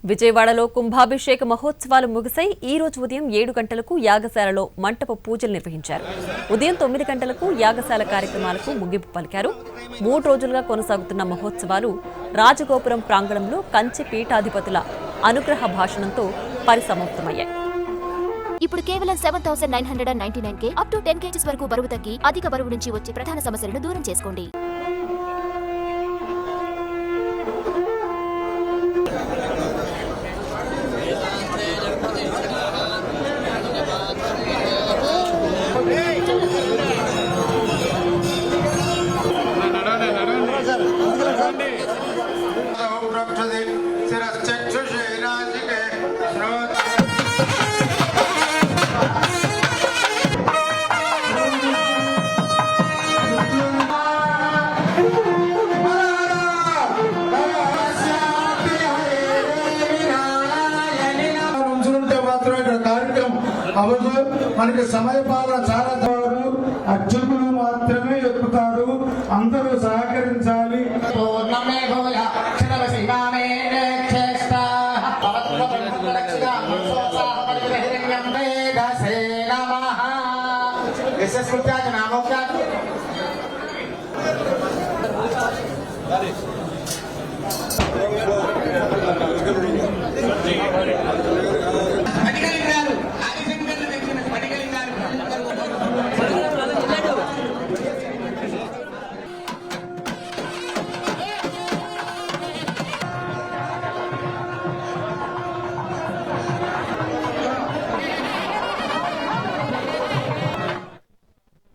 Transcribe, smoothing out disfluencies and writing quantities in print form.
విజయవాడలో కుంభాభిషేక మహోత్సవాలు ముగిశాయి. ఈ రోజు ఉదయం 7 గంటలకు యాగశాలలో మంటప పూజలు నిర్వహించారు. ఉదయం 9 గంటలకు యాగశాల కార్యక్రమాలకు ముగింపు పలికారు. 3 రోజులుగా కొనసాగుతున్న మహోత్సవాలు రాజగోపురం ప్రాంగణంలో కంచి పీఠాధిపతుల అనుగ్రహ భాషణంతో పరిసమాప్తమయ్యాయి. ఇప్పుడు కేవలం 7,999 అప్ టు 10 kgs వరకు బరువు తగ్గి అధిక బరువు నుంచి వచ్చే ప్రధాన సమస్యలను దూరం చేసుకోండి. మనకి సమయపాలన చాలా అర్చకులు మాత్రమే ఎక్కుతారు. అందరూ సహకరించాలి. నామోక్త